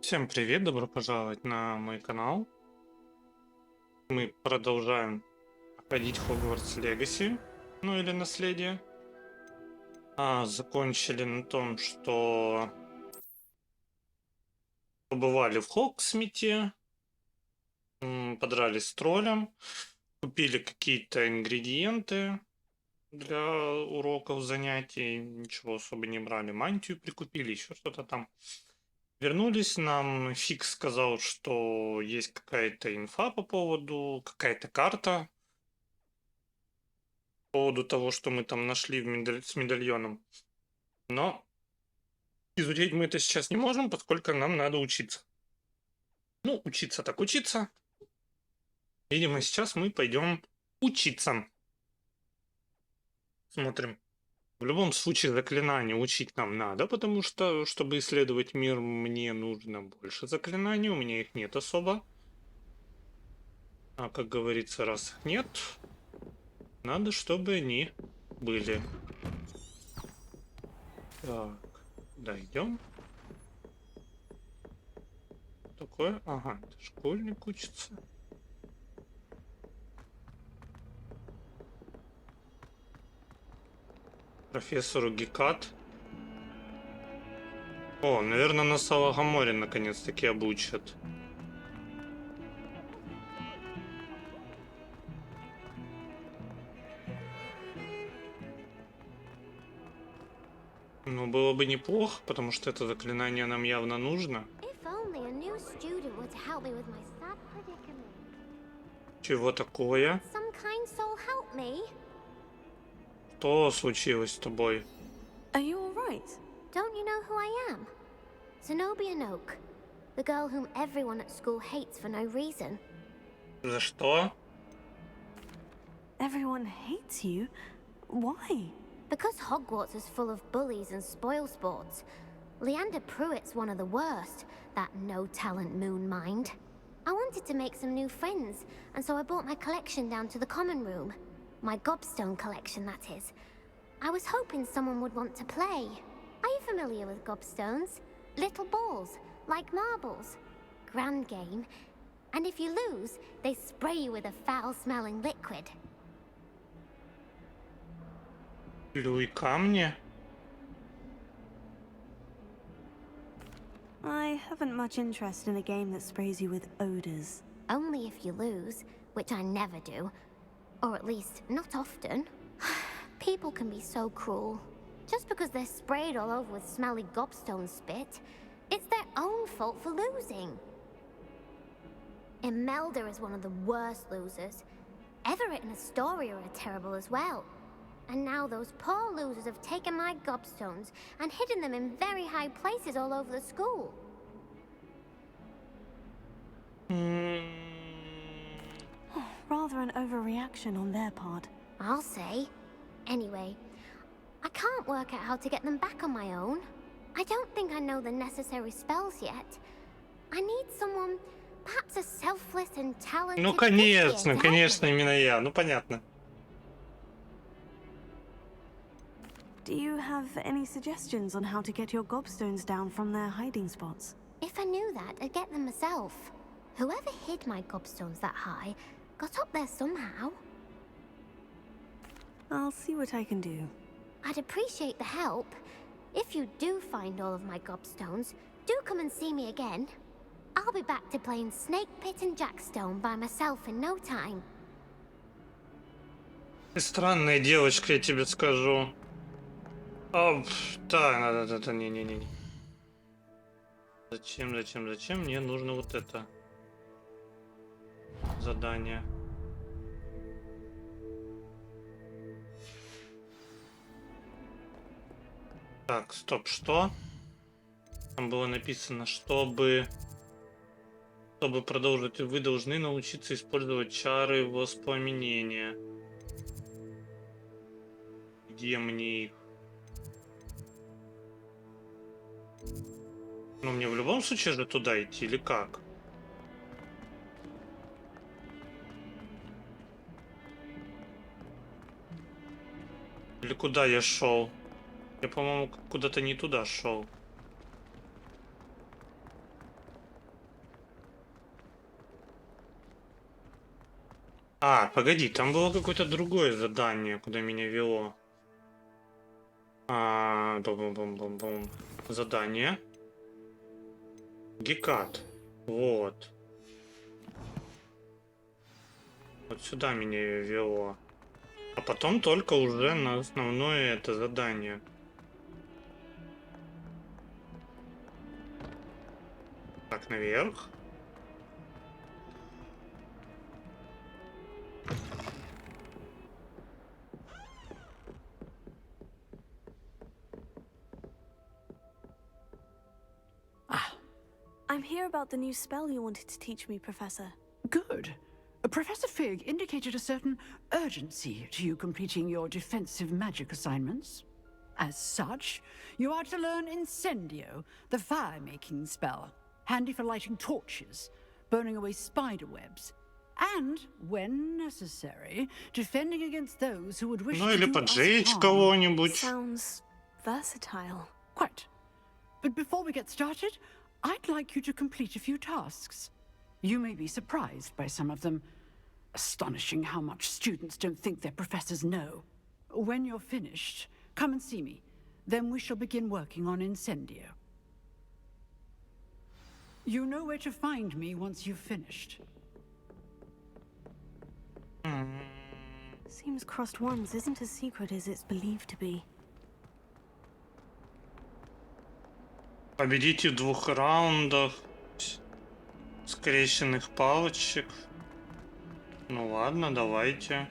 Всем привет, добро пожаловать на мой канал. Мы продолжаем проходить Hogwarts Legacy, ну или наследие. Закончили на том, что побывали в Хогсмите, подрались с троллем, купили какие-то ингредиенты для уроков, занятий, ничего особо не брали, мантию прикупили, еще что-то там. Вернулись, нам Фиг сказал, что есть какая-то инфа по поводу, какая-то карта по поводу того, что мы там нашли с медальоном. Но изучить мы это сейчас не можем, поскольку нам надо учиться. Ну, учиться так учиться. Видимо, сейчас мы пойдем учиться. Смотрим. В любом случае, заклинания учить нам надо, потому что, чтобы исследовать мир, мне нужно больше заклинаний, у меня их нет особо. А как говорится, раз их нет, надо, чтобы они были. Так, дойдем. Такое? Ага, это школьник учится. Профессору Гекат. О, наверное, на Салагаморе наконец-таки обучат. Ну, было бы неплохо, потому что это заклинание нам явно нужно. Чего такое? Что случилось с тобой? Are you all right? Don't you know who I am? Zenobia Noak, the girl whom everyone at school hates for no reason. За что? Everyone hates you? Why? Because Hogwarts is full of bullies and spoilsports. Leander Pruitt's one of the worst, that no-talent moon mind. I wanted to make some new friends, and so I brought my collection down to the common room. My gobstone collection, that is. I was hoping someone would want to play. Are you familiar with gobstones? Little balls, like marbles. Grand game. And if you lose, they spray you with a foul-smelling liquid. Плюй камни? I haven't much interest in a game that sprays you with odors. Only if you lose, which I never do. Or at least, not often. People can be so cruel. Just because they're sprayed all over with smelly gobstone spit, it's their own fault for losing. Imelda is one of the worst losers. Everett and Astoria are terrible as well. And now those poor losers have taken my gobstones and hidden them in very high places all over the school. Rather an overreaction on their part. I'll say. Anyway, I can't work out how to get them back on my own. I don't think I know the necessary spells yet. I need someone, perhaps a selfless and talented... Ну, конечно, именно я. Ну, понятно. Do you have any suggestions on how to get your gobstones down from their hiding spots? If I knew that, I'd get them myself. Whoever hid my gobstones that high got up there somehow. I'll see what I can do. I'd appreciate the help. If you do find all of my gobstones, do come and see me again. I'll be back to playing Snake Pit and Jackstone by myself in no time. Ты странная девочка, я тебе скажу. Да, не. Зачем? Мне нужно вот это задание. Так, стоп, что? Там было написано, чтобы продолжить, вы должны научиться использовать чары воспламенения. Где мне их? Ну, мне в любом случае же туда идти, или как? Или куда я шел? Я, по-моему, куда-то не туда шел. А, погоди, там было какое-то другое задание, куда меня вело. Бум-бум-бум-бум. Задание. Гекат. Вот. Вот сюда меня вело. А потом только уже на основное это задание. Так, наверх. I'm here about the new spell you wanted to teach me, Professor. Good. Professor Fig indicated a certain urgency to you completing your defensive magic assignments. As such, you are to learn Incendio, the fire-making spell, handy for lighting torches, burning away spider webs, and, when necessary, defending against those who would wish Ну to или do us поджечь harm. кого-нибудь. Sounds versatile. Quite. But before we get started, I'd like you to complete a few tasks. You may be surprised by some of them. Astonishing how much students don't think their professors know. When you're finished, come and see me. Then we shall begin working on Incendio. You know where to find me once you've finished. Seems crossed wands isn't as secret as it's believed to be. Победите в 2 раундах скрещенных палочек. Ну ладно, давайте.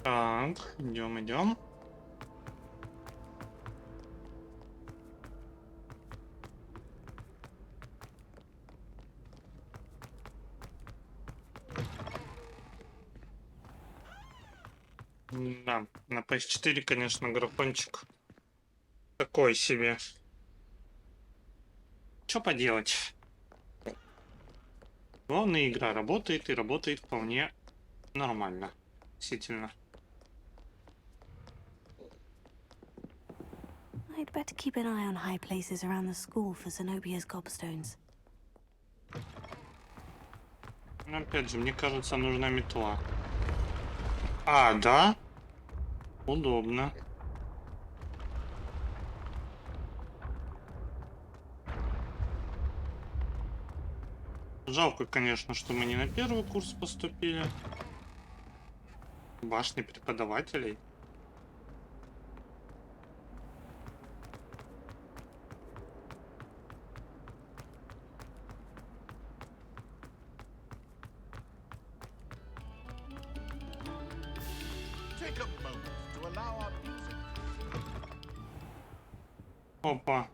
Так, идем. Да, на PS4, конечно, графончик такой себе. Что поделать? Главное, игра работает и работает вполне нормально. Действительно. I'd better keep an eye on high places around the school for Zenobia's gobstones. Но опять же, мне кажется, нужна метла. А, да? Удобно. Жалко, конечно, что мы не на первый курс поступили. Башни преподавателей. Take a moment to allow our music. Опа.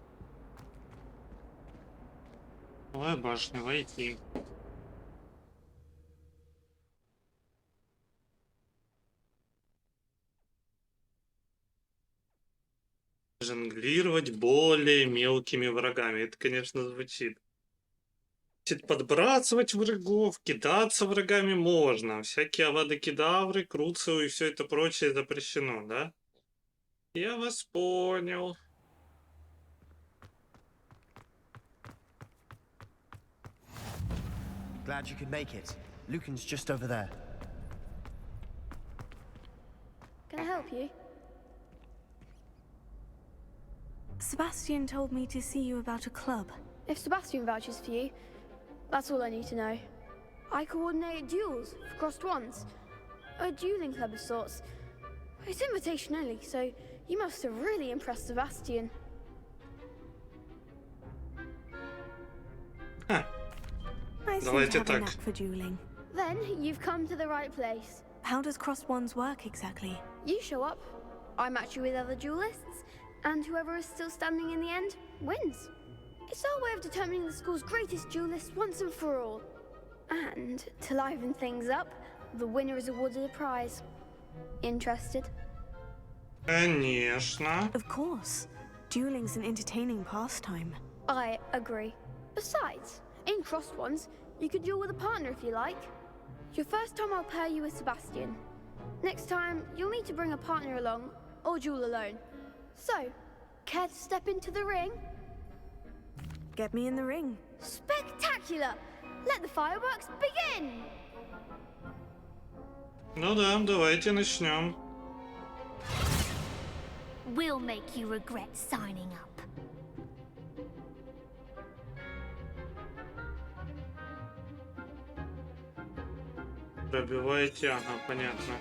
Давай башню войти. Жонглировать более мелкими врагами. Это, конечно, звучит. Значит, подбрасывать врагов, кидаться врагами можно. Всякие авада-кедавры, круцию и все это прочее запрещено, да? Я вас понял. Glad you could make it. Lucan's just over there. Can I help you? Sebastian told me to see you about a club. If Sebastian vouches for you, that's all I need to know. I coordinate duels for crossed wands. A dueling club of sorts. It's invitation only, so you must have really impressed Sebastian. I seem Давайте to have a так. knack for dueling. Then you've come to the right place. How does crossed wands work exactly? You show up, I match you with other duelists, and whoever is still standing in the end wins. It's our way of determining the school's greatest duelist once and for all. And to liven things up, the winner is awarded a prize. Interested? Конечно. Of course. Dueling's an entertaining pastime. I agree. Besides, in crossed ones, you could duel with a partner if you like. Your first time I'll pair you with Sebastian. Next time, you'll need to bring a partner along, or duel alone. So, care to step into the ring? Get me in the ring. Spectacular! Let the fireworks begin! Ну да, давайте начнем. We'll make you regret signing up. Пробивайте, ага, понятно.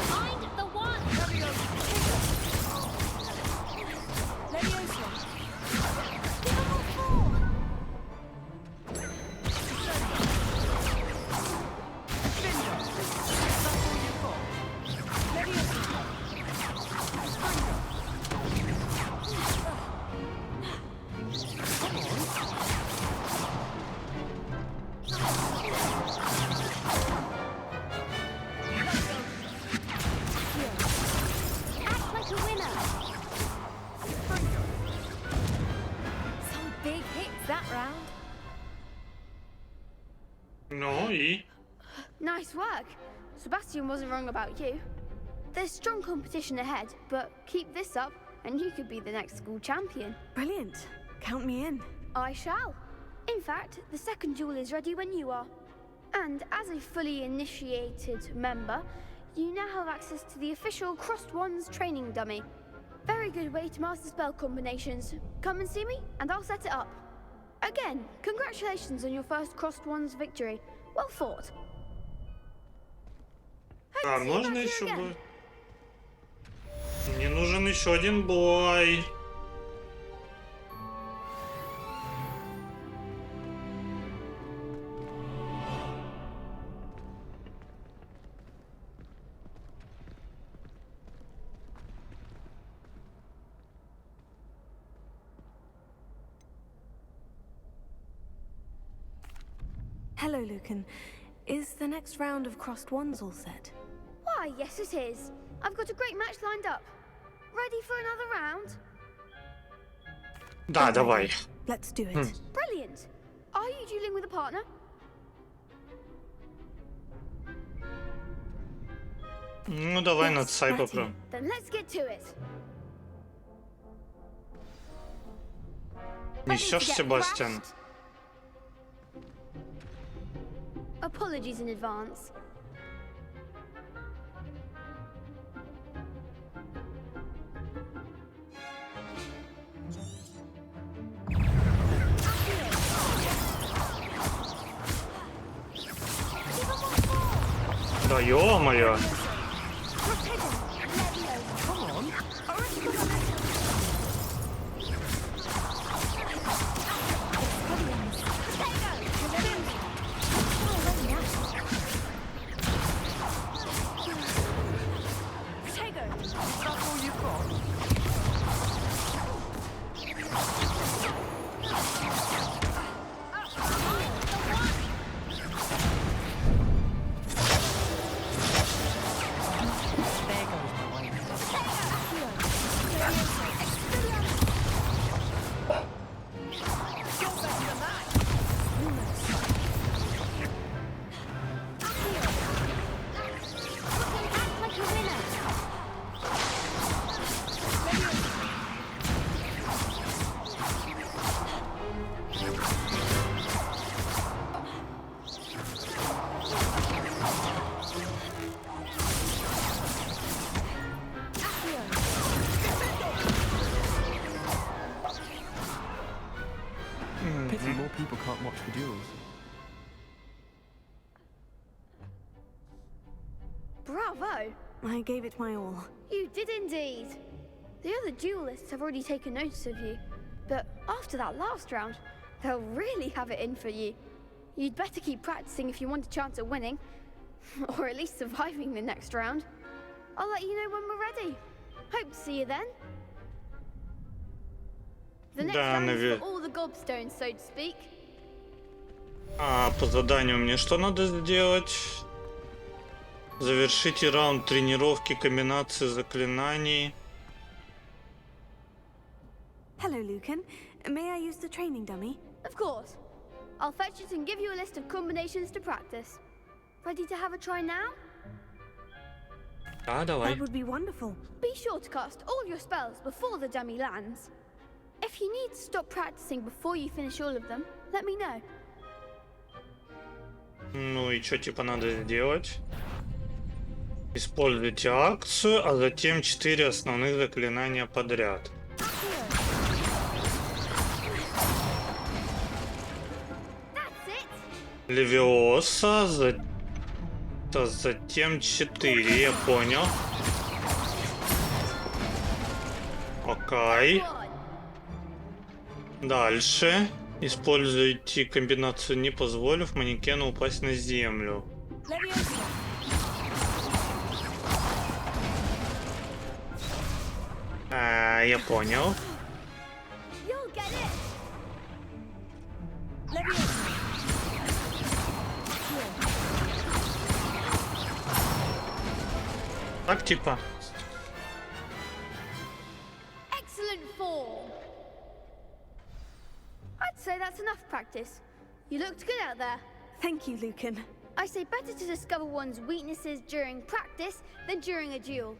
Find the one! Act like a winner! Some big hits that round. Ну и... Nice work. Sebastian wasn't wrong about you. There's strong competition ahead, but keep this up and you could be the next school champion. Brilliant. Count me in. I shall. In fact, the second duel is ready when you are. And as a fully initiated member, you now have access to the official Crossed Wands training dummy. Very good way to master spell combinations. Come and see me, and I'll set it up. Again, congratulations on your first Crossed Wands victory. Well fought. Hope А to see you можно back here еще again. бой? Мне нужен еще один бой. Hello, Lucan. Is the next round of Crossed Wands all set? Why, yes it is. I've got a great match lined up. Ready for another round? Да, давай. Let's do it. Brilliant. Are you dueling with a partner? Ну давай Yes, над Сай ready. попробуем. Then let's get to it. Ready to Несешь, get Себастьян? thrashed? Apologies in advance. Да ё-моё. Act like a winner! Pity more people can't watch the duels. Bravo! I gave it my all. You did indeed. The other duelists have already taken notice of you. But after that last round, they'll really have it in for you. You'd better keep practicing if you want a chance at winning. Or at least surviving the next round. I'll let you know when we're ready. Hope to see you then. The next Да, round is for all the gobstones, so to speak. А по заданию мне что надо сделать? Завершите раунд тренировки комбинации заклинаний. Hello, Lucan. May I use the training dummy? Of course. I'll fetch it and give you a list of combinations to practice. Ready to have a try now? Да, давай. That would be wonderful. Be sure to cast all your spells before the dummy lands. If you need to stop practicing before you finish all of them, let me know. Ну и что типа надо сделать? Используйте акцию, а затем 4 основных заклинания подряд. That's it. Левиоса, затем 4, я понял. Окей. One. Дальше. Используйте комбинацию, не позволив манекену упасть на землю. Я понял. You'll get it. Так типа. Excellent form. I'd say that's enough practice. You looked good out there. Thank you, Lucan. I say better to discover one's weaknesses during practice than during a duel.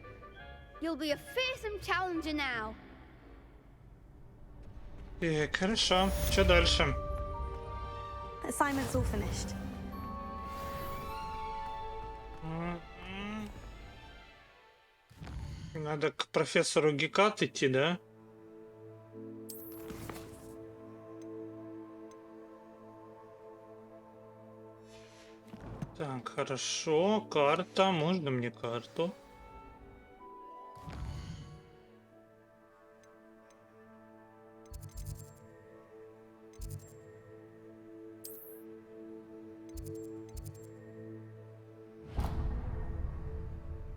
You'll be a fearsome challenger now. Так, хорошо. Что дальше? Assignment's all finished. Надо к профессору Гекат идти, да? Так, хорошо. Карта. Можно мне карту?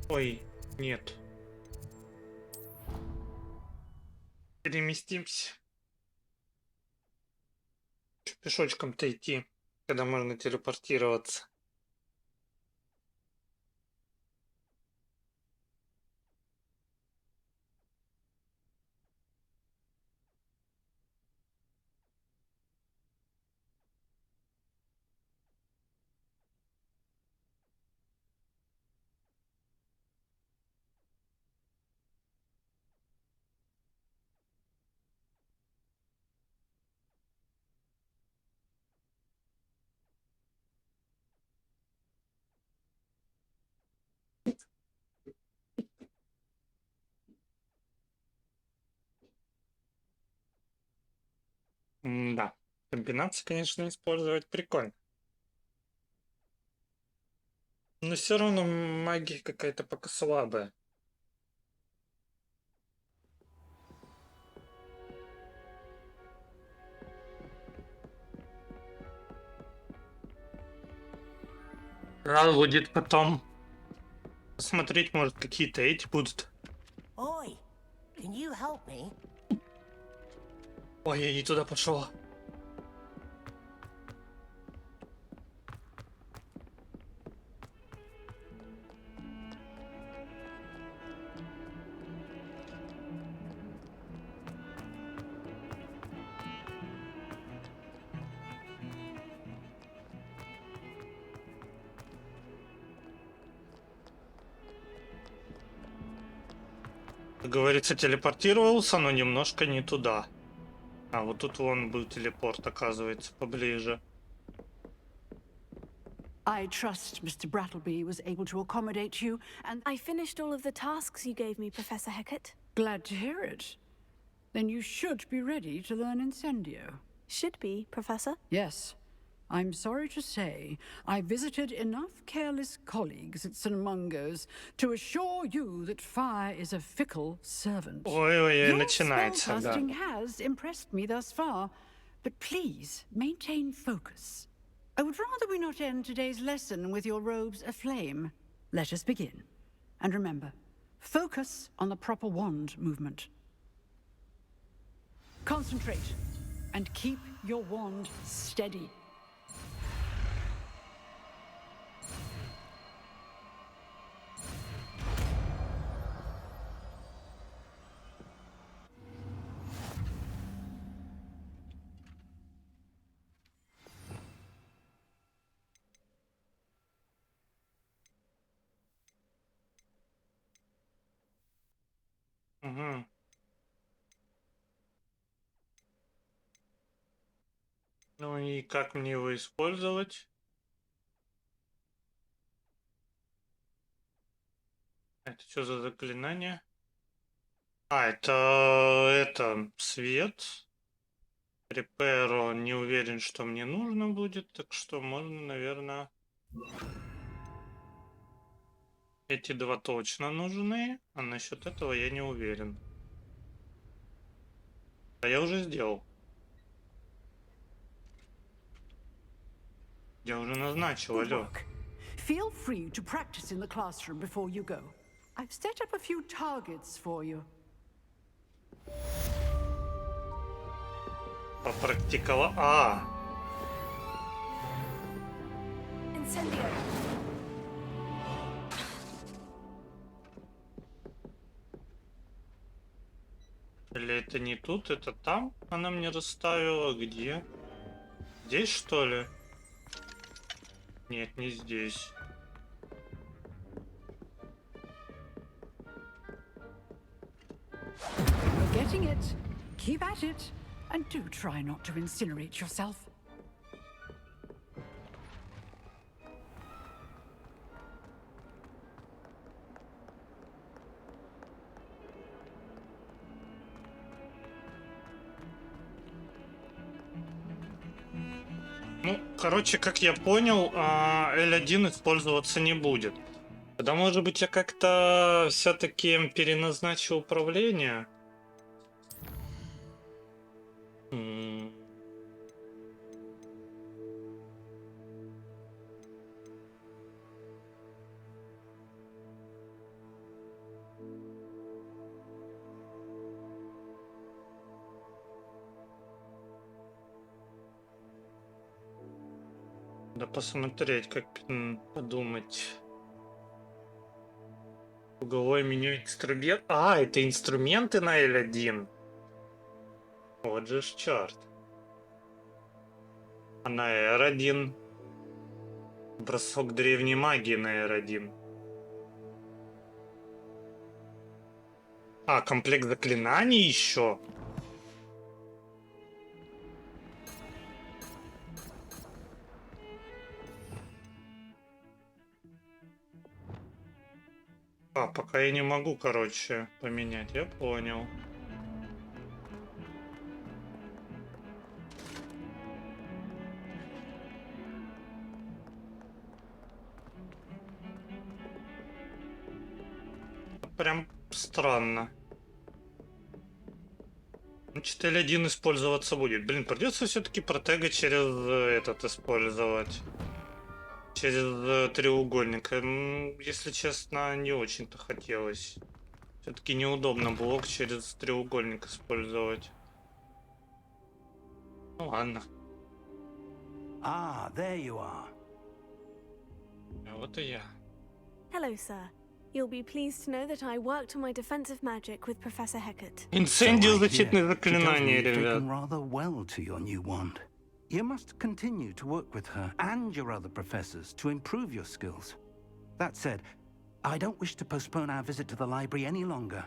Ой, нет. Переместимся. Чё пешочком-то идти, когда можно телепортироваться? Да, комбинации, конечно, использовать прикольно. Но все равно магия какая-то пока слабая. Надо будет потом посмотреть, может, какие-то эти будут. Oi, can you help me? Ой, я не туда пошел. Как говорится, телепортировался, но немножко не туда. А вот тут вон был телепорт, оказывается, поближе. I trust Mr. Brattleby was able to accommodate you, and I finished all of the tasks you gave me, Professor Hecat. glad to hear it. Then you should be ready to learn Incendio. Should be, Professor. Yes. I'm sorry to say, I visited enough careless colleagues at St. Mungo's to assure you that fire is a fickle servant. Ой-ой, Your начинается, да. spellcasting has impressed me thus far, but please maintain focus. I would rather we not end today's lesson with your robes aflame. Let us begin. And remember, focus on the proper wand movement. Concentrate and keep your wand steady. Угу. Ну и как мне его использовать? Это что за заклинание? А, это свет. Реперо не уверен, что мне нужно будет, так что можно, наверное... Эти два точно нужны, а насчет этого я не уверен. А я уже сделал. Я уже назначил, алло. Feel free to practice in the classroom before you go. I've set up a few targets for you. Попрактиковал. А! Incendio. Или это не тут, это там? Она мне расставила. Где? Здесь, что ли? Нет, не здесь. You're getting it. Keep at it. And do try not to incinerate yourself. Ну, короче, как я понял, L1 использоваться не будет. Тогда, может быть, я как-то все-таки переназначу управление? Да посмотреть, как подумать. Угловое меню инструмент. А, это инструменты на L1. Вот же ж черт. А на R1. Бросок древней магии на R1. А, комплект заклинаний еще. А, пока я не могу, короче, поменять. Я понял. Прям странно. Значит, L1 использоваться будет. Блин, придется все-таки протега через этот использовать. Через треугольник. Если честно, не очень-то хотелось. Все-таки неудобно блок через треугольник использовать. Ну ладно. Ah, there you are. А вот и я. Hello, sir. You'll be pleased to know that I worked on my defensive magic with Professor Hecat. Инцендио защитное She tells me заклинание, you've ребят. taken rather well to your new wand. You must continue to work with her and your other professors to improve your skills. That said, I don't wish to postpone our visit to the library any longer.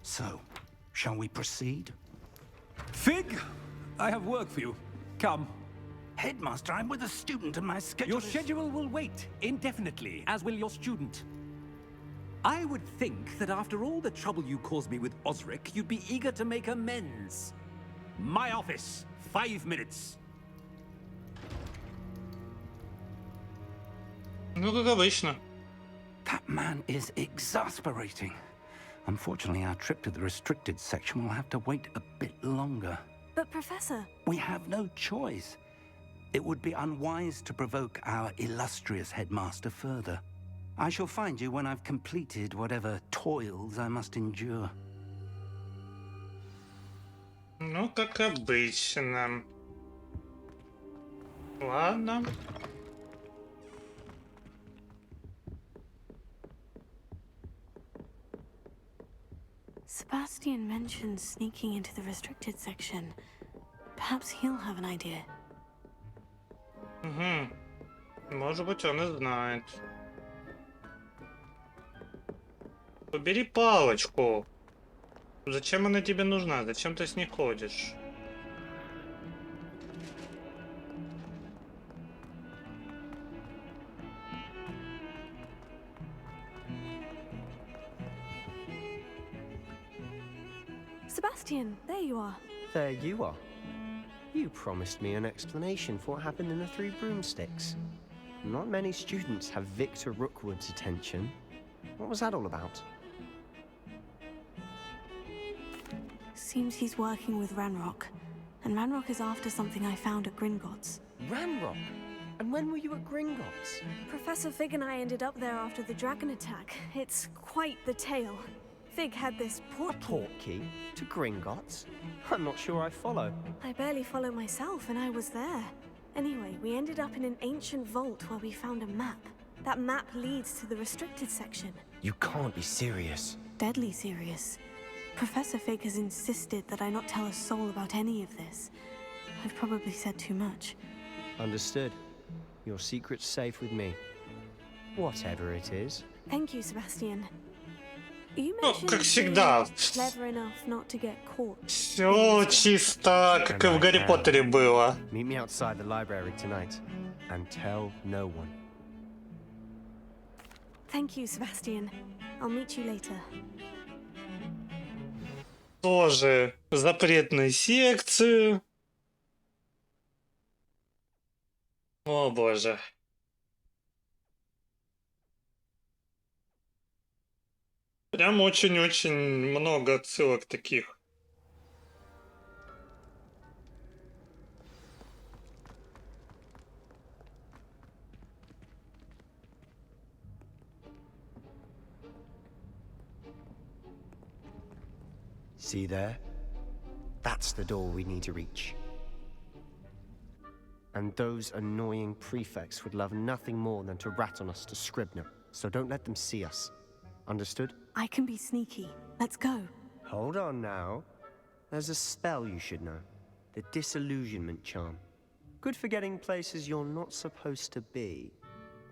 So, shall we proceed? Fig, I have work for you. Come. Headmaster, I'm with a student and my schedule Your is... schedule will wait indefinitely, as will your student. I would think that after all the trouble you caused me with Osric, you'd be eager to make amends. My office, 5 minutes. Ну, как обычно. That man is exasperating. Unfortunately, our trip to the restricted section will have to wait a bit longer. But Professor... We have no choice. It would be unwise to provoke our illustrious headmaster further. I shall find you when I've completed whatever toils I must endure. Ну, как обычно. Ладно. Sebastian mentioned sneaking into the restricted section. Perhaps he'll have an idea. Угу. Может быть, он и знает. Убери палочку. Зачем она тебе нужна? Зачем ты с ней ходишь? Sebastian, there you are. There you are. You promised me an explanation for what happened in the Three Broomsticks. Not many students have Victor Rookwood's attention. What was that all about? Seems he's working with Ranrock. And Ranrock is after something I found at Gringotts. Ranrock? And when were you at Gringotts? Professor Fig and I ended up there after the dragon attack. It's quite the tale. Fig had this port key. Port key? To Gringotts? I'm not sure I follow. I barely follow myself, and I was there. Anyway, we ended up in an ancient vault where we found a map. That map leads to the restricted section. You can't be serious. Deadly serious. Professor Fig has insisted that I not tell a soul about any of this. I've probably said too much. Understood. Your secret's safe with me. Whatever it is. Thank you, Sebastian. You Ну, как всегда. clever enough not to get caught. Все чисто, как и в Гарри Поттере было. Meet me outside the library tonight, and tell no one. Thank you, Sebastian. I'll meet you later. Тоже запретную секцию. О боже. Прям очень-очень много отсылок таких. See there? That's the door we need to reach. And those annoying prefects would love nothing more than to rat on us to Scribner, so don't let them see us. Understood? I can be sneaky. Let's go. Hold on now. There's a spell you should know. The Disillusionment Charm. Good for getting places you're not supposed to be.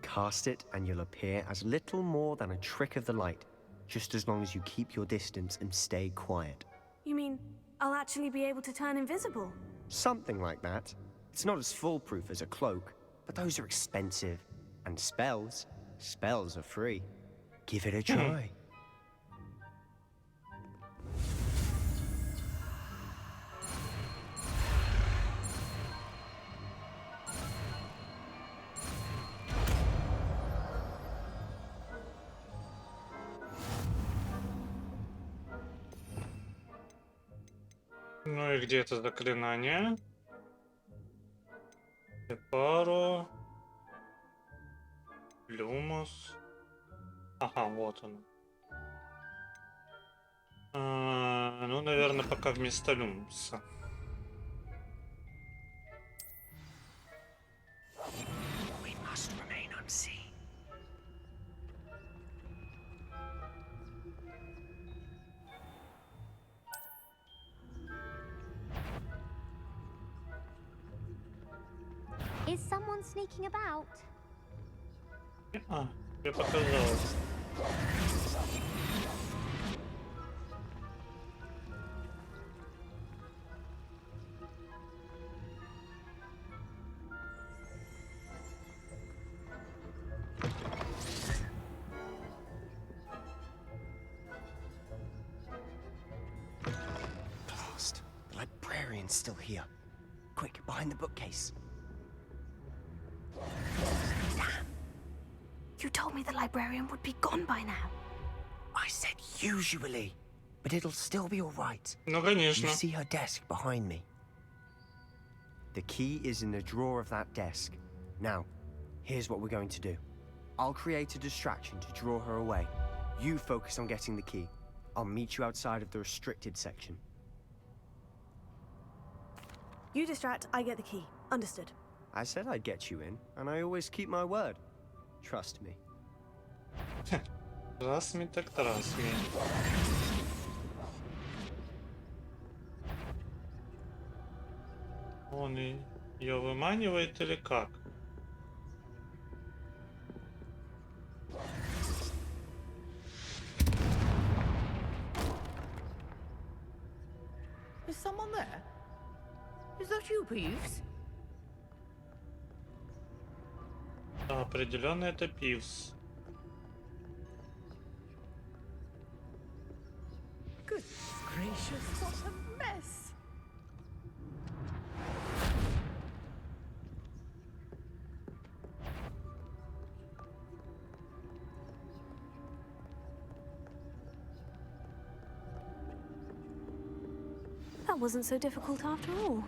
Cast it and you'll appear as little more than a trick of the light, just as long as you keep your distance and stay quiet. You mean I'll actually be able to turn invisible? Something like that. It's not as foolproof as a cloak, but those are expensive. And spells are free. Give it a try. Ну и где это заклинание? Пару. Люмос. Ага, вот он. Ну, наверное, пока вместо Люмса. We must remain unseen. Is someone sneaking about? Мне показалось. Blast. The librarian's still here. Quick, behind the bookcase. Damn. You told me the librarian would be gone by now. I said usually, but it'll still be all right. Ну, конечно. You see her desk behind me? The key is in the drawer of that desk. Now, here's what we're going to do. I'll create a distraction to draw her away. You focus on getting the key. I'll meet you outside of the restricted section. You distract, I get the key. Understood. I said I'd get you in, and I always keep my word. Trust me. Трасми так трасми. Он ее выманивает или как? Is someone there? Is that you, Peeves? Да, определенно это Пивс. Good gracious, what a mess! That wasn't so difficult after all.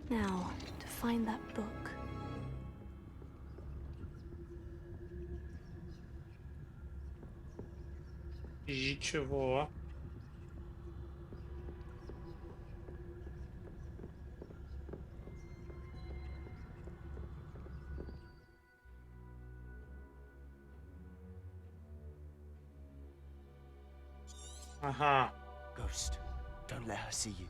Now, to find that book. И чего? Ага. Ghost, don't let her see you.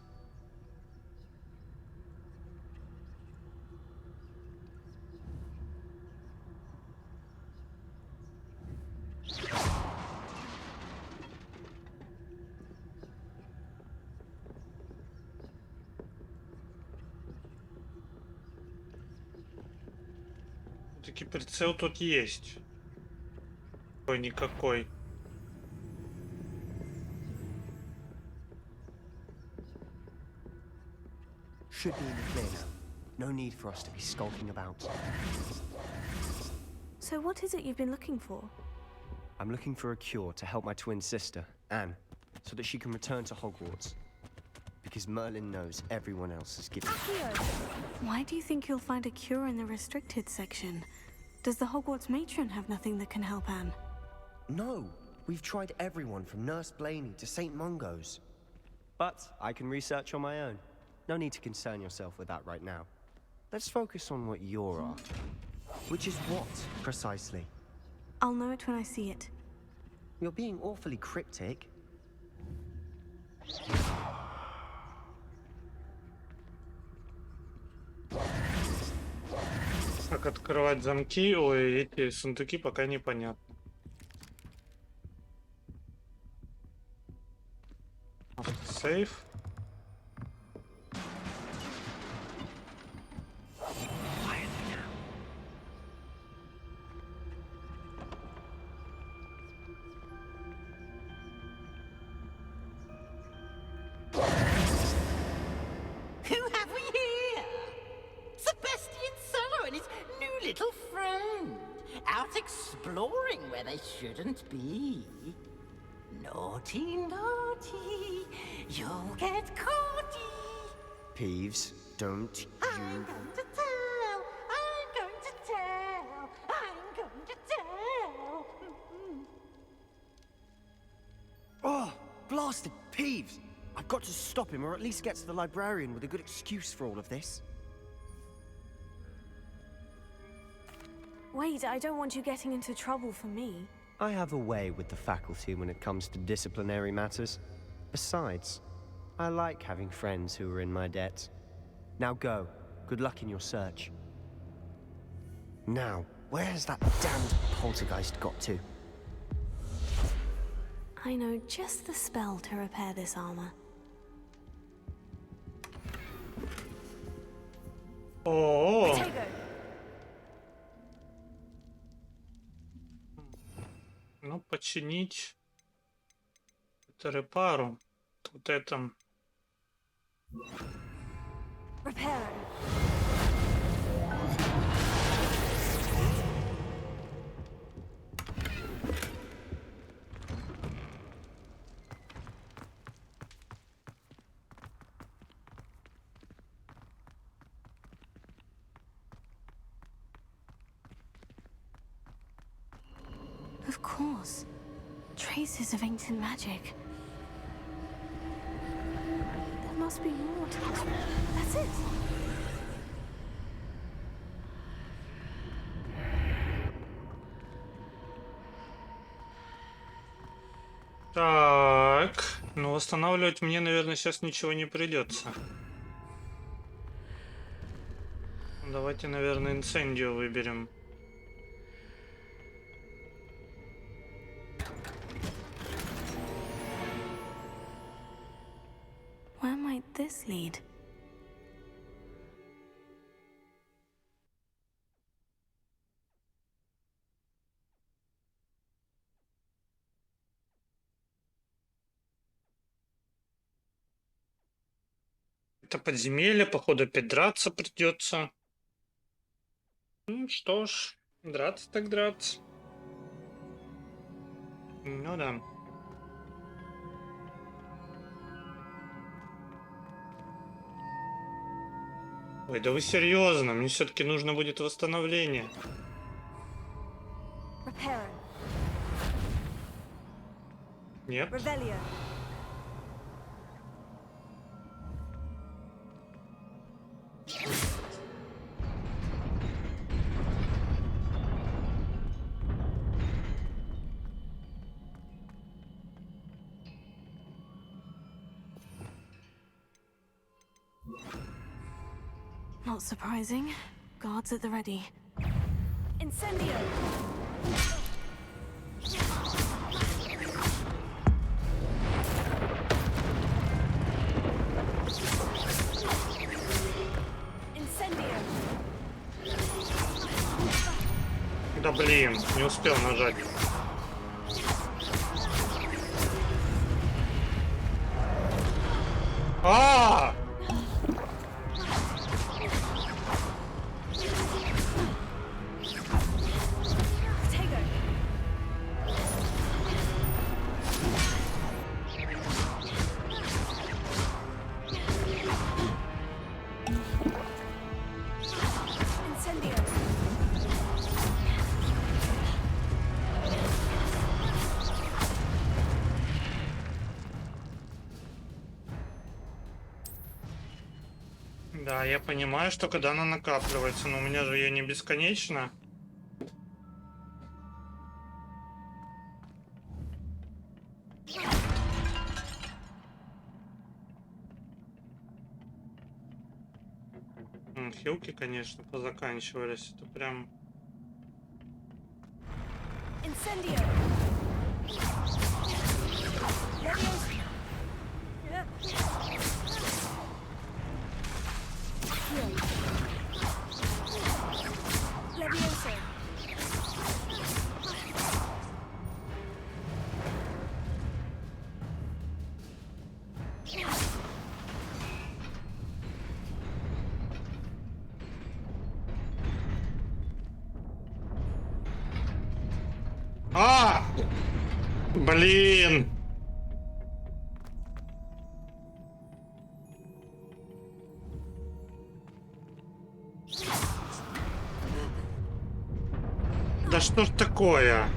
Таки прицел тут есть. Какой-никакой. Should be in the clear now. No need for us to be skulking about. So what is it you've been looking for? I'm looking for a cure to help my twin sister, Anne, so that she can return to Hogwarts. Because Merlin knows everyone else is giving. Why do you think you'll find a cure in the restricted section? Does the Hogwarts matron have nothing that can help Anne? No, we've tried everyone from Nurse Blaney to St. Mungo's. But I can research on my own. No need to concern yourself with that right now. Let's focus on what you're after. Which is what, precisely? I'll know it when I see it. You're being awfully cryptic. Как открывать замки, ой, эти сундуки пока непонятно. Автосейв. Who have we here? Sebastian Solo and his new little friend, out exploring where they shouldn't be. Naughty, naughty, you'll get caughty. Peeves, don't you... I'm going to tell, I'm going to tell, I'm going to tell. Oh, blasted Peeves! I've got to stop him, or at least get to the librarian with a good excuse for all of this. Wait, I don't want you getting into trouble for me. I have a way with the faculty when it comes to disciplinary matters. Besides, I like having friends who are in my debt. Now go. Good luck in your search. Now, where has that damned poltergeist got to? I know just the spell to repair this armor. О, ну починить это репару. Вот это. Repair. Of course. Traces of ancient magic. There must be more to this. That's it. Так, ну восстанавливать мне, наверное, сейчас ничего не придется. Давайте, наверное, инцендио выберем. Where might this lead? Это подземелье, походу, опять драться придется. Ну что ж, драться так драться. Ну да. Ой, да вы серьезно? Мне все-таки нужно будет восстановление. Reparo. Нет? Revelio. Not surprising. Guards at the ready. Incendio! Incendio! Да блин, не успел нажать. А! Да, я понимаю, что когда она накапливается, но у меня же ее не бесконечно. Хилки, конечно, позаканчивались. Это прям... Incendio! Levioso! А! Блин! Да что ж такое?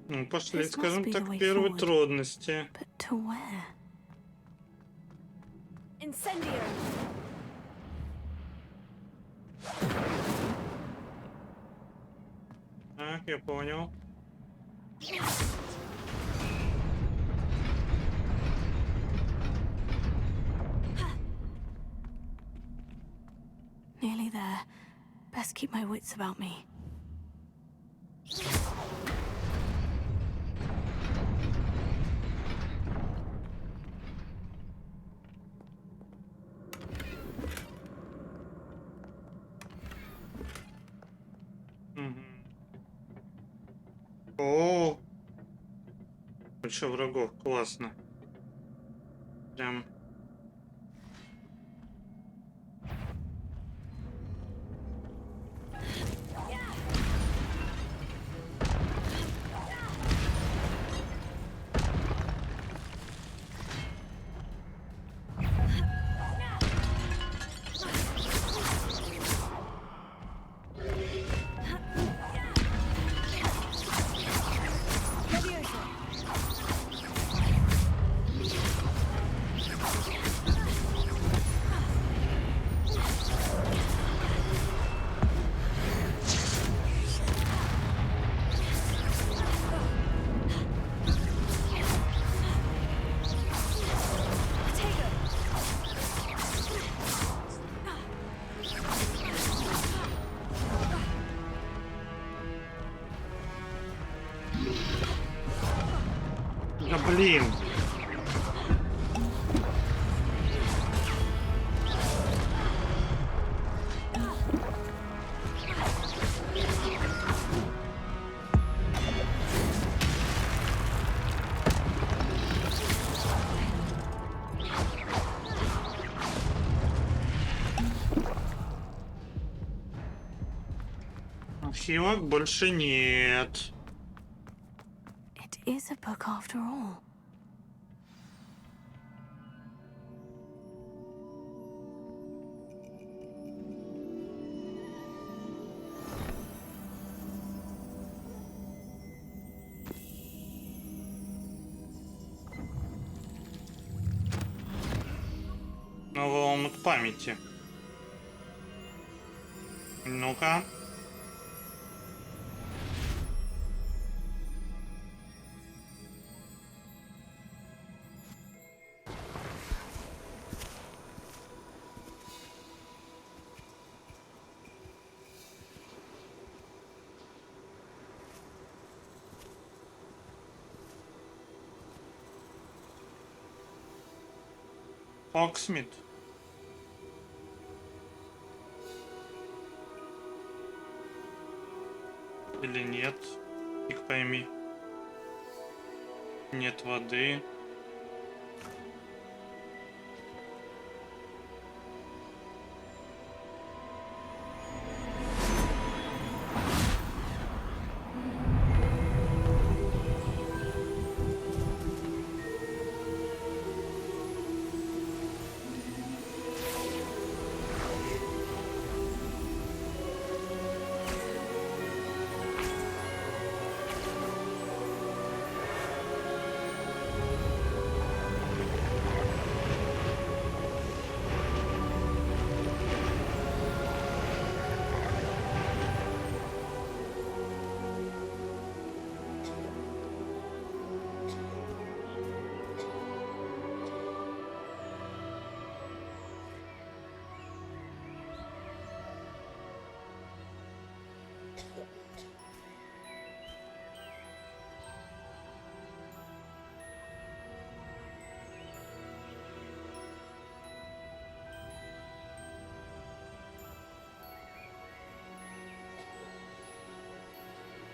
Ну, пошли, This скажем must be так, the way первые forward. трудности. But to where? Incendio! Так, я понял. Nearly there. Best keep my wits about me. О, больше врагов, классно. Прям. Да блин. Хилок больше нет. It is a book after all. Новый омут памяти. Ну-ка. Оксмит. Или нет? Их пойми. Нет воды.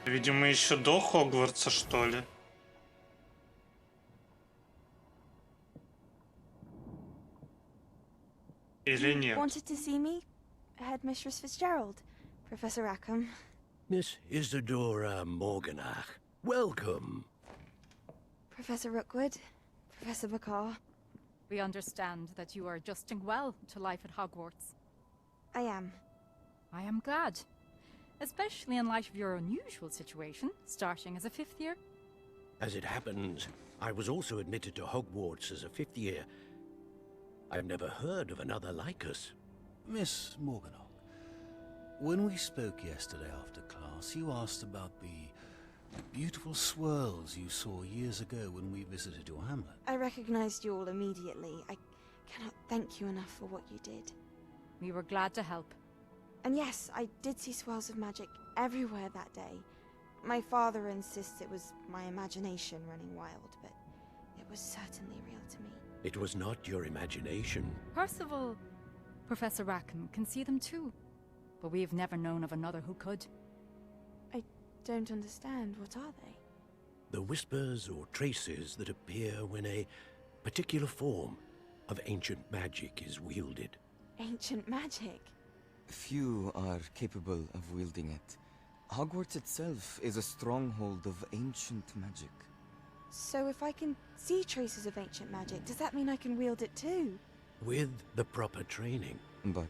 Видимо, еще до Хогвартса, что ли? Или нет? Wanted to see me? Headmistress Fitzgerald, Professor Rackham. Miss Isadora Morganach, welcome. Professor Rookwood, Professor Bakar. We understand that you are adjusting well to life at Hogwarts. I am. I am glad. Especially in light of your unusual situation, starting as a 5th year. As it happens, I was also admitted to Hogwarts as a 5th year. I've never heard of another like us. Miss Morganock, when we spoke yesterday after class, you asked about the beautiful swirls you saw years ago when we visited your hamlet. I recognized you all immediately. I cannot thank you enough for what you did. We were glad to help. And yes, I did see swirls of magic everywhere that day. My father insists it was my imagination running wild, but it was certainly real to me. It was not your imagination. Percival, Professor Rackham can see them too. But we have never known of another who could. I don't understand. What are they? The whispers or traces that appear when a particular form of ancient magic is wielded. Ancient magic? Few are capable of wielding it. Hogwarts itself is a stronghold of ancient magic. So if I can see traces of ancient magic, does that mean I can wield it too? With the proper training. But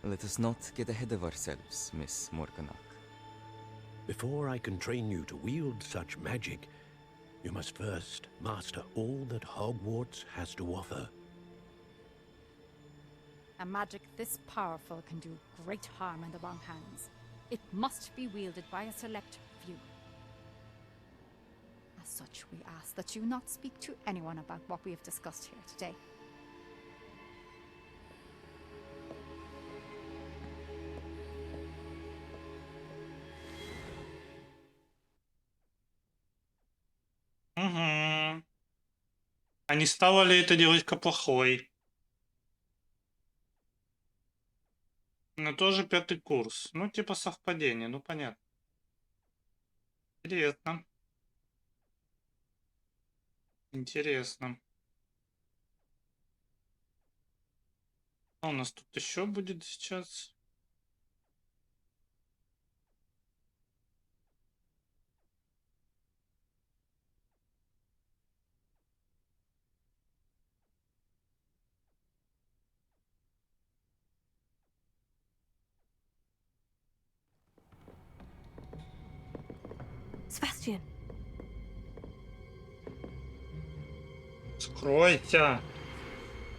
let us not get ahead of ourselves, Miss Morganock. Before I can train you to wield such magic, you must first master all that Hogwarts has to offer. A magic this powerful can do great harm in the wrong hands. It must be wielded by a select few. As such, we ask that you not speak to anyone about what we have discussed here today. А не стала ли эта девочка плохой? Но тоже 5-й курс. Ну, типа совпадение, ну понятно. Интересно. Интересно. А у нас тут еще будет сейчас? Sebastian. Скройся.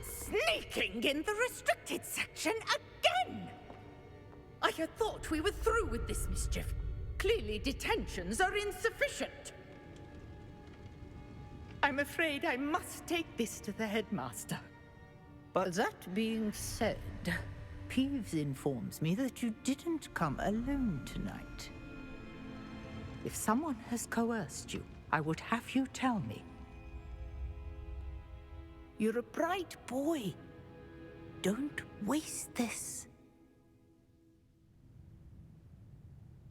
Sneaking in the restricted section again! I had thought we were through with this mischief. Clearly detentions are insufficient. I'm afraid I must take this to the headmaster. But that being said, Peeves informs me that you didn't come alone tonight. If someone has coerced you, I would have you tell me. You're a bright boy. Don't waste this.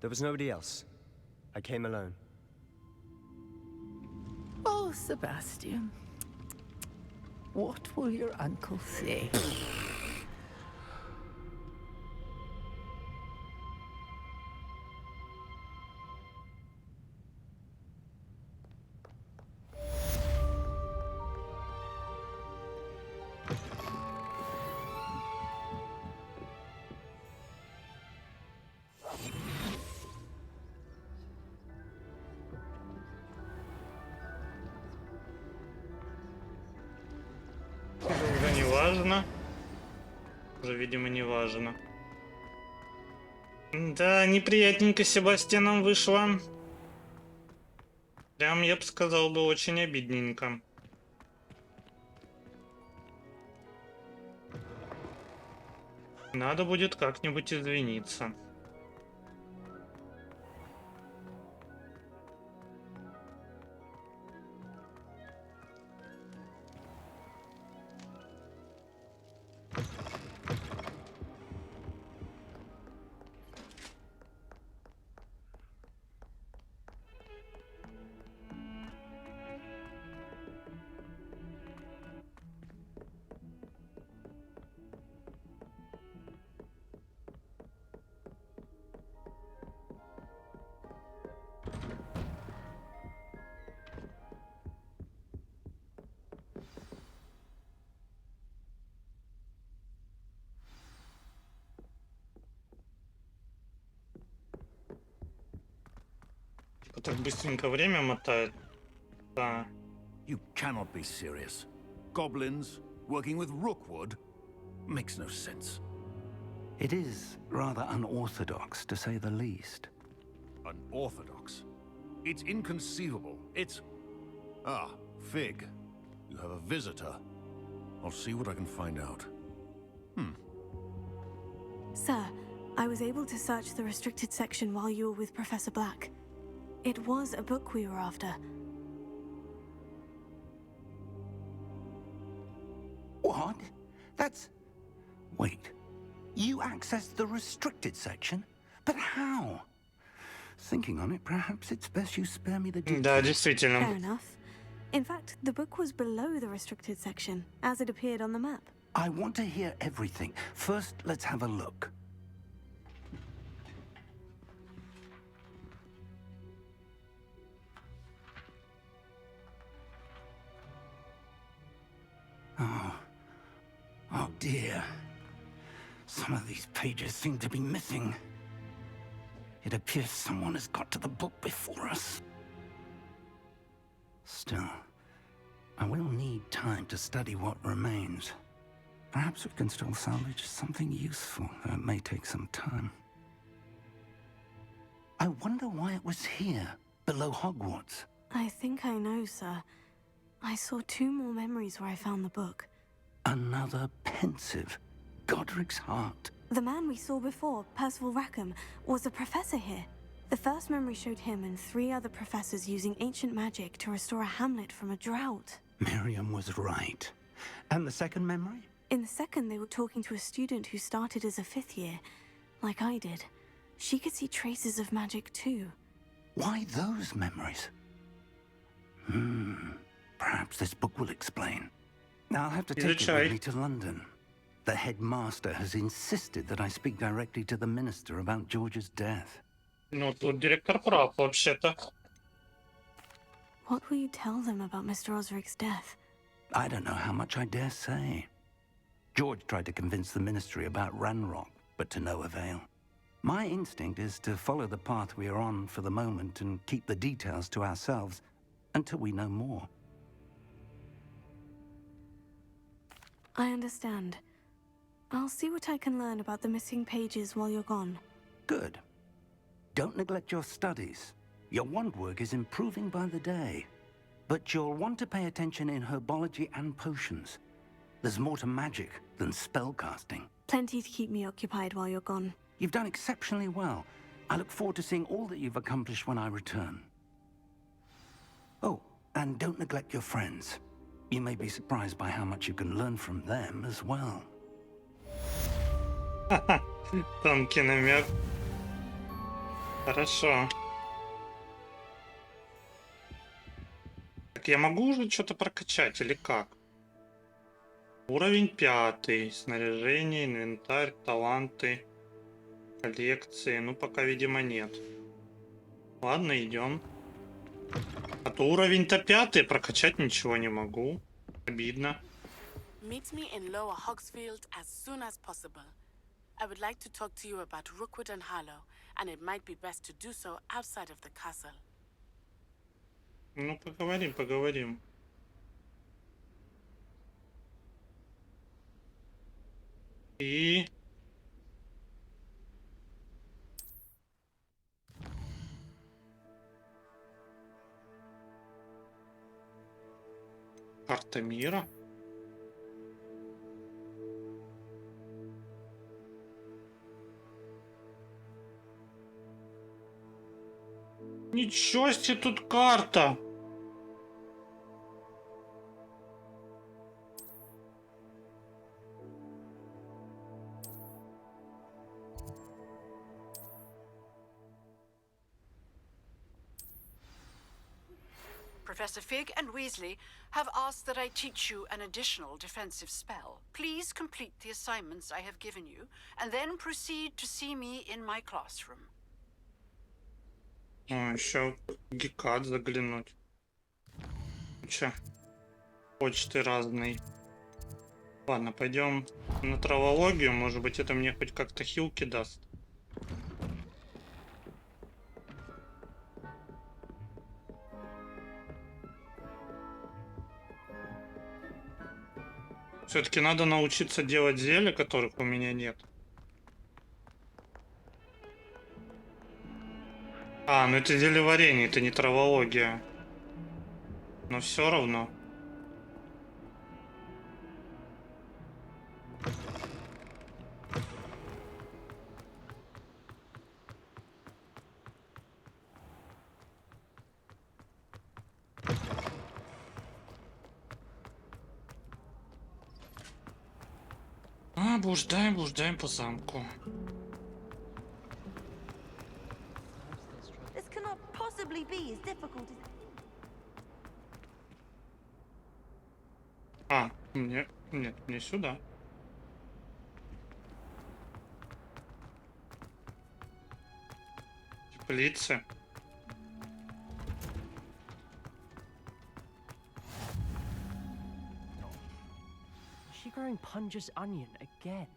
There was nobody else. I came alone. Oh, Sebastian. What will your uncle say? Уже не важно. Уже, видимо, не важно. Да, неприятненько Себастьяном вышло. Прям, я бы сказал, бы очень обидненько. Надо будет как-нибудь извиниться. Так быстренько время мотает. Да. You cannot be serious. Goblins working with Rookwood makes no sense. It is rather unorthodox, to say the least. Unorthodox? It's inconceivable. It's... Ah, Fig. You have a visitor. I'll see what I can find out. Sir, I was able to search the restricted section while you were with Professor Black. It was a book we were after. What? That's... Wait. You accessed the restricted section? But how? Thinking on it, perhaps it's best you spare me the details. Да, действительно. Fair enough. In fact, the book was below the restricted section, as it appeared on the map. I want to hear everything. First, let's have a look. Oh dear. Some of these pages seem to be missing. It appears someone has got to the book before us. Still, I will need time to study what remains. Perhaps we can still salvage something useful, though it may take some time. I wonder why it was here, below Hogwarts. I think I know, sir. I saw 2 more memories where I found the book. Another pensive. Godric's heart. The man we saw before, Percival Rackham, was a professor here. The first memory showed him and 3 other professors using ancient magic to restore a hamlet from a drought. Miriam was right. And the second memory? In the second, they were talking to a student who started as a 5th year, like I did. She could see traces of magic too. Why those memories? Perhaps this book will explain. I'll have to take it with me to London. The headmaster has insisted that I speak directly to the minister about George's death. Ну, тут директор прав, вообще-то. What will you tell them about Mr. Osric's death? I don't know how much I dare say. George tried to convince the ministry about Ranrock, but to no avail. My instinct is to follow the path we are on for the moment and keep the details to ourselves until we know more. I understand. I'll see what I can learn about the missing pages while you're gone. Good. Don't neglect your studies. Your wand work is improving by the day. But you'll want to pay attention in herbology and potions. There's more to magic than spellcasting. Plenty to keep me occupied while you're gone. You've done exceptionally well. I look forward to seeing all that you've accomplished when I return. Oh, and don't neglect your friends. You may be surprised by how much you can learn from them as well. Тонкий намек. Хорошо. Так я могу уже что-то прокачать или как? Уровень 5. Снаряжение, инвентарь, таланты, коллекции. Ну, пока, видимо, нет. Ладно, идем. А то уровень-то 5, прокачать ничего не могу. Обидно. Meet me in Lower Hogsfield as soon as possible. I would like to talk to you about Rookwood and Harlow, and it might be best to do so outside of the castle. Ну, поговорим, поговорим. И... Карта мира. Ничего себе, тут карта. Professor Fig and Weasley have asked that I teach you an additional defensive spell. Please complete the assignments I have given you, and then proceed to see me in my classroom. Еще Гекат заглянуть. Че? Почты разные. Ладно, пойдем на травологию. Может быть, это мне хоть как-то хилки даст. Все-таки надо научиться делать зелья, которых у меня нет. А, ну это зельеварение, это не травология. Но все равно. Блуждаем, блуждаем по замку. This cannot possibly be as difficult as... А, нет, не сюда. Теплицы. Is she growing Punja's onion again?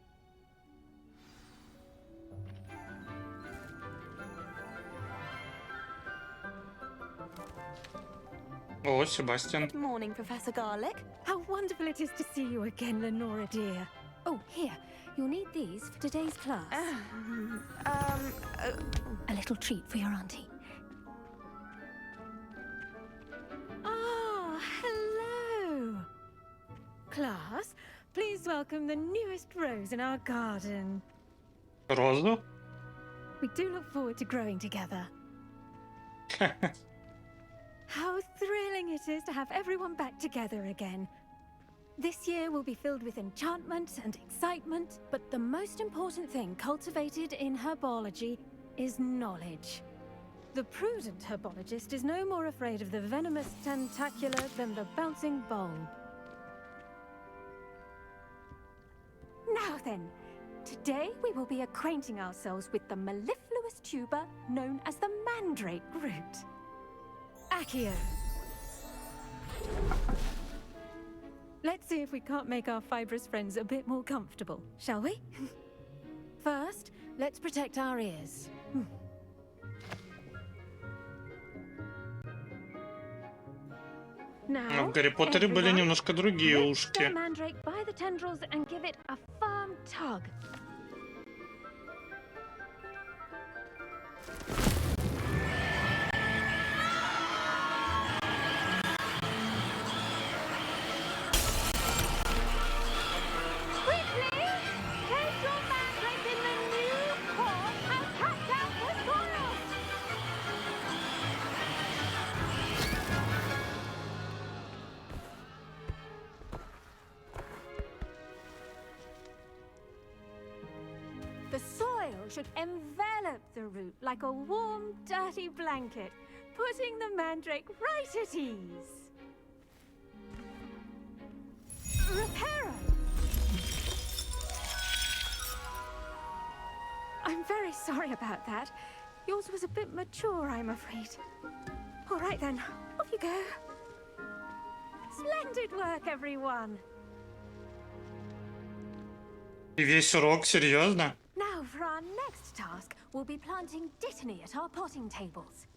О, Себастьян. Good morning, Professor Garlick. How wonderful it is to see you again, Lenora dear. Oh, here. You'll need these for today's class. A little treat for your auntie. Ah, hello. Class, please welcome the newest rose in our garden. Розу? We do look forward to growing together. How thrilling it is to have everyone back together again. This year will be filled with enchantment and excitement, but the most important thing cultivated in herbology is knowledge. The prudent herbologist is no more afraid of the venomous tentacula than the bouncing bulb. Now then, today we will be acquainting ourselves with the mellifluous tuber known as the mandrake root. Accio. Let's see if we can't make our fibrous friends a bit more comfortable, shall we? First, let's protect our ears. Но в Гарри Поттере были немножко другие ушки. Mandrake by the tendrils and give it a firm tug. Quickly, place your mandrake in the new pot and cut out the soil. The soil should envelop the root like a warm, dirty blanket, putting the mandrake right at ease. Reparo! I'm very sorry about that. Yours was a bit mature, I'm afraid. All right then, off you go. Splendid work, everyone. И весь урок, серьезно? Now, for our next task, we'll be planting dittany at our potting tables.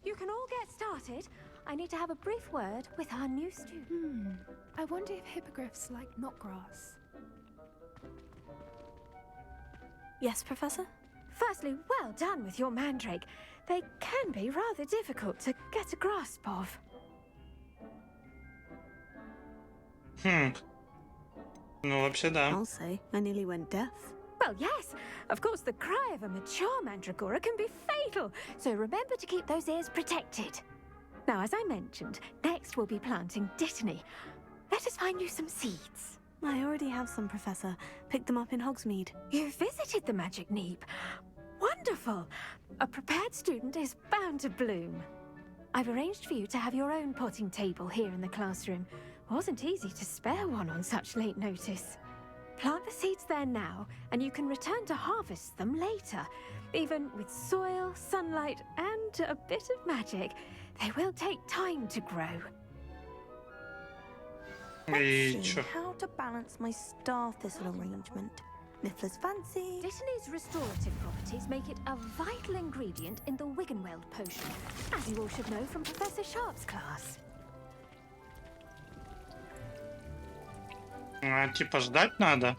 You can all get started. I need to have a brief word with our new student. I wonder if hippogriffs like knotgrass. Yes, Professor? Firstly, well done with your mandrake. They can be rather difficult to get a grasp of. Ну, вообще, да. I'll say, I nearly went deaf. Well, yes. Of course, the cry of a mature mandragora can be fatal, so remember to keep those ears protected. Now, as I mentioned, next we'll be planting dittany. Let us find you some seeds. I already have some, Professor. Picked them up in Hogsmeade. You visited the Magic Neep. Wonderful! A prepared student is bound to bloom. I've arranged for you to have your own potting table here in the classroom. Wasn't easy to spare one on such late notice. Plant the seeds there now, and you can return to harvest them later. Even with soil, sunlight, and a bit of magic, they will take time to grow. Let's see how to balance my star thistle arrangement. Miffler's fancy. Dittany's restorative properties make it a vital ingredient in the Wiggenweld potion, as you all should know from Professor Sharp's class. Типа ждать надо.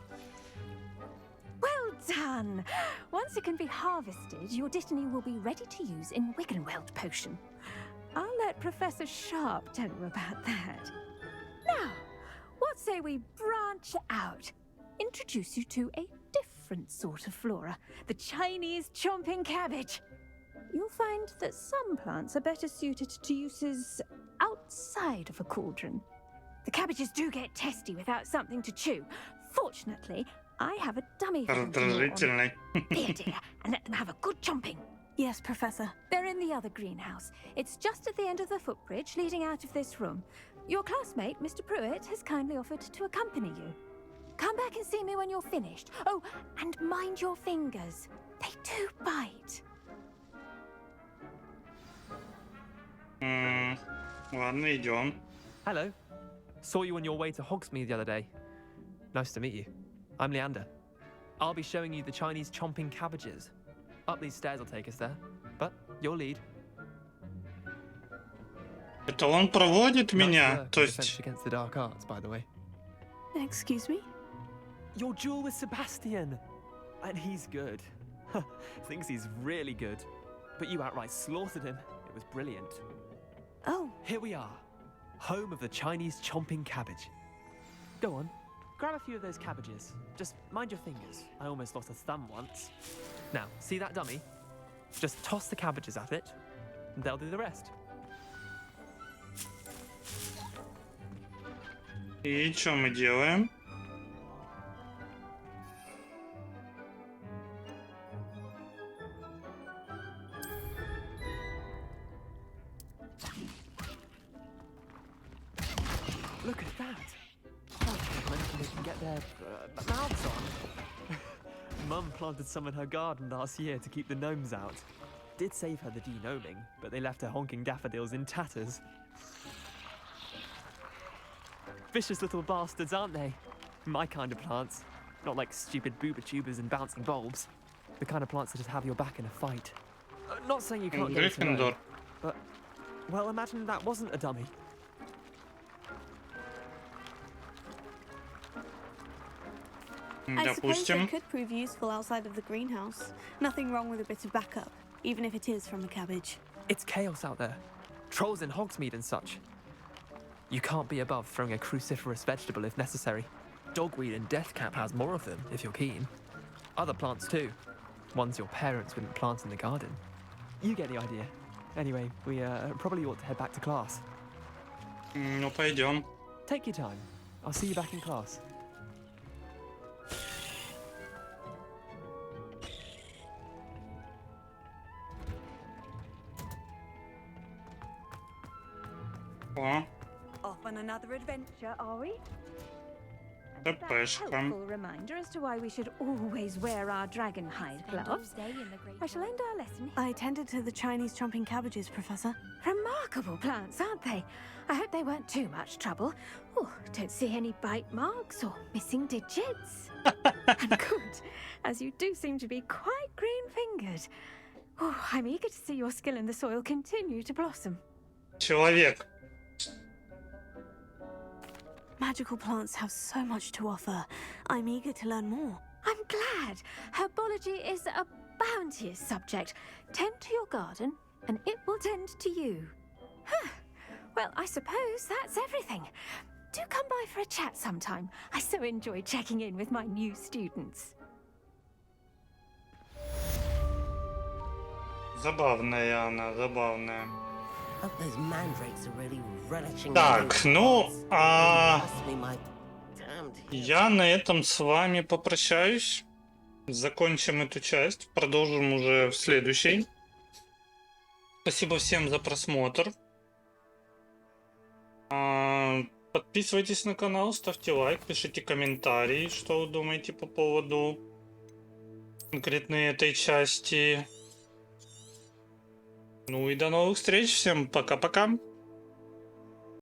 Well done! Once it can be harvested, your dittany will be ready to use in Wiggenweld potion. I'll let Professor Sharp tell you about that. Now, what say we branch out? Introduce you to a different sort of flora, the Chinese chomping cabbage. You'll find that some plants are better suited to uses outside of a cauldron. The cabbages do get testy without something to chew. Fortunately, I have a dummy for them to gnaw on. Dear, dear, and let them have a good chomping. Yes, Professor. They're in the other greenhouse. It's just at the end of the footbridge leading out of this room. Your classmate, Mr. Pruitt, has kindly offered to accompany you. Come back and see me when you're finished. Oh, and mind your fingers. They do bite. Ладно, идем. Hello. Saw you on your way to Hogsmeade the other day. Nice to meet you. I'm Leander. I'll be showing you the Chinese chomping cabbages. Up these stairs will take us there. But your lead. Это он проводит меня, то есть... Against the dark arts, by the way. Excuse me? Your duel with Sebastian. And he's good. Thinks he's really good. But you outright slaughtered him. It was brilliant. Oh. Here we are. Home of the Chinese chomping cabbage. Go on. Grab a few of those cabbages. Just mind your fingers. I almost lost a thumb once. Now, see that dummy? Just toss the cabbages at it, and they'll do the rest. И что мы делаем? Look at that. Oh, they can get their mouths on. Mum planted some in her garden last year to keep the gnomes out. Did save her the de-gnoming, but they left her honking daffodils in tatters. Vicious little bastards, aren't they? My kind of plants. Not like stupid booba tubers and bouncing bulbs. The kind of plants that just have your back in a fight. Not saying you can't get it alone, but, well, imagine that wasn't a dummy. I suppose it could prove useful outside of the greenhouse. Nothing wrong with a bit of backup, even if it is from a cabbage. It's chaos out there. Trolls in Hogsmeade and such. You can't be above throwing a cruciferous vegetable if necessary. Dogweed and deathcap has more of them, if you're keen. Other plants too. Ones your parents wouldn't plant in the garden. You get the idea. Anyway, we probably ought to head back to class. Ну, пойдем. Take your time. I'll see you back in class. Off on another adventure, are we? Helpful reminder as to why we should always wear our dragon hide gloves. I shall end our lesson. I attended to the Chinese chomping cabbages, Professor. Remarkable plants, aren't they? I hope they weren't too much trouble. Oh, don't see any bite marks or missing digits. And good, as you do seem to be quite green-fingered. Oh, I'm eager to see your skill in the soil continue to blossom. Человек. Magical plants have so much to offer. I'm eager to learn more. I'm glad. Herbology is a bounteous subject. Tend to your garden, and it will tend to you. Huh. Well, I suppose that's everything. Do come by for a chat sometime. I so enjoy checking in with my new students. Забавная она, забавная. Hope those mandrakes are really relishing. Так, ну, я на этом с вами попрощаюсь. Закончим эту часть. Продолжим уже в следующей. Спасибо всем за просмотр. Подписывайтесь на канал, ставьте лайк, пишите комментарии, что вы думаете по поводу конкретной этой части. Ну и до новых встреч. Всем пока-пока.